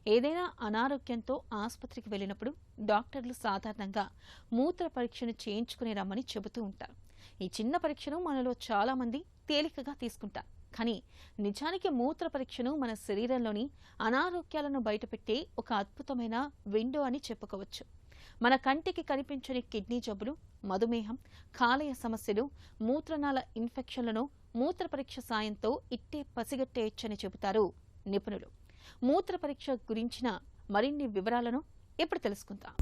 ఏదైనా అనారోగ్యంతో ఆసుపత్రికి వెళ్ళినప్పుడు డాక్టర్లు సాధారణంగా మూత్ర పరీక్షను చేయించుకుని రమ్మని చెబుతూ ఉంటారు. ఈ చిన్న పరీక్షను మనలో చాలా మంది తేలికగా తీసుకుంటారు. కానీ నిజానికి మూత్ర పరీక్షను మన శరీరంలోని అనారోగ్యాలను బయటపెట్టే ఒక అద్భుతమైన విండో అని చెప్పుకోవచ్చు. మన కంటికి కనిపించని కిడ్నీ జబ్బులు, మధుమేహం, కాలేయ సమస్యలు, మూత్రనాళ ఇన్ఫెక్షన్లను మూత్ర పరీక్ష సాయంతో ఇట్టే పసిగట్టేయచ్చని చెబుతారు నిపుణులు. మూత్ర పరీక్ష గురించిన మరిన్ని వివరాలను ఇప్పుడు తెలుసుకుందాం.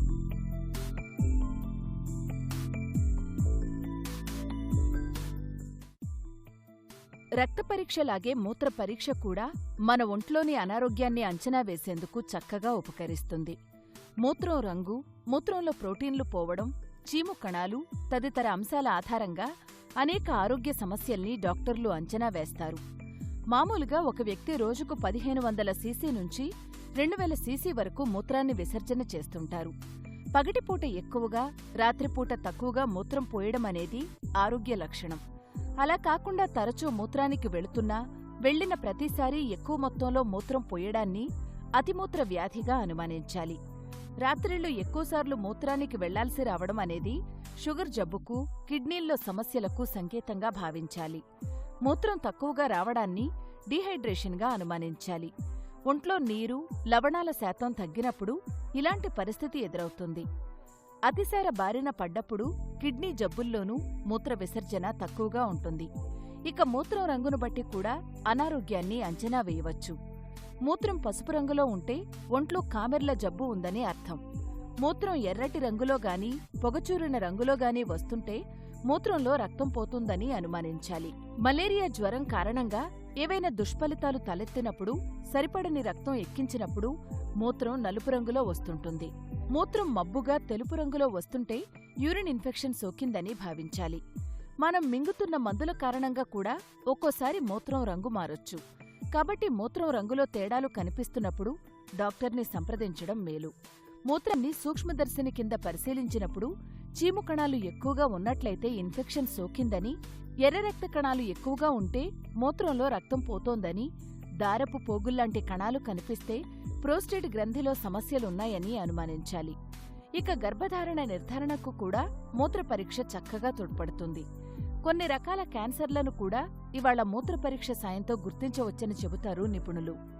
రక్త పరీక్షలాగే మూత్ర పరీక్ష కూడా మన ఒంట్లోని అనారోగ్యాన్ని అంచనా వేసేందుకు చక్కగా ఉపకరిస్తుంది. మూత్రం రంగు, మూత్రంలో ప్రోటీన్లు పోవడం, చీము కణాలు తదితర అంశాల ఆధారంగా అనేక ఆరోగ్య సమస్యల్ని డాక్టర్లు అంచనా వేస్తారు. మామూలుగా ఒక వ్యక్తి రోజుకు 1500 సీసీ నుంచి 2000 సీసీ వరకు మూత్రాన్ని విసర్జన చేస్తుంటారు. పగటిపూట ఎక్కువగా, రాత్రిపూట తక్కువగా మూత్రం పోయడం అనేది ఆరోగ్య లక్షణం. అలా కాకుండా తరచూ మూత్రానికి వెళుతున్నా, వెళ్లిన ప్రతిసారీ ఎక్కువ మొత్తంలో మూత్రం పోయడాన్ని అతిమూత్ర వ్యాధిగా అనుమానించాలి. రాత్రిళ్లు ఎక్కువసార్లు మూత్రానికి వెళ్లాల్సి రావడం అనేది షుగర్ జబ్బుకు, కిడ్నీల్లో సమస్యలకు సంకేతంగా భావించాలి. మూత్రం తక్కువగా రావడాన్ని డీహైడ్రేషన్గా అనుమానించాలి. ఒంట్లో నీరు, లవణాల శాతం తగ్గినప్పుడు ఇలాంటి పరిస్థితి ఎదురవుతుంది. అతిసార బారిన పడ్డప్పుడు కిడ్నీ జబ్బుల్లోనూ మూత్ర విసర్జన తక్కువగా ఉంటుంది. ఇక మూత్రం రంగును బట్టి కూడా అనారోగ్యాన్ని అంచనా వేయవచ్చు. మూత్రం పసుపు రంగులో ఉంటే ఒంట్లో కామెర్ల జబ్బు ఉందని అర్థం. మూత్రం ఎర్రటి రంగులో గాని, పొగచూరిన రంగులో గాని వస్తుంటే మూత్రంలో రక్తం పోతుందని అనుమానించాలి. మలేరియా జ్వరం కారణంగా ఏవైనా దుష్ఫలితాలు తలెత్తినప్పుడు, సరిపడని రక్తం ఎక్కించినప్పుడు మూత్రం నలుపు రంగులో వస్తుంటుంది. మూత్రం మబ్బుగా తెలుపు రంగులో వస్తుంటే యూరిన్ ఇన్ఫెక్షన్ సోకిందని భావించాలి. మనం మింగుతున్న మందుల కారణంగా కూడా ఒక్కోసారి మూత్రం రంగు మారొచ్చు. కాబట్టి మూత్రం రంగులో తేడాలు కనిపిస్తున్నప్పుడు డాక్టర్ని సంప్రదించడం మేలు. మూత్రాన్ని సూక్ష్మదర్శిని కింద పరిశీలించినప్పుడు చీము కణాలు ఎక్కువగా ఉన్నట్లయితే ఇన్ఫెక్షన్ సోకిందని, ఎర్ర రక్త కణాలు ఎక్కువగా ఉంటే మూత్రంలో రక్తం పోతోందని, దారపు పోగుల్లాంటి కణాలు కనిపిస్తే ప్రోస్టేట్ గ్రంథిలో సమస్యలున్నాయని అనుమానించాలి. ఇక గర్భధారణ నిర్ధారణకు కూడా మూత్ర పరీక్ష చక్కగా తోడ్పడుతుంది. కొన్ని రకాల క్యాన్సర్లను కూడా ఇవాళ మూత్ర పరీక్ష సాయంతో గుర్తించవచ్చని చెబుతారు నిపుణులు.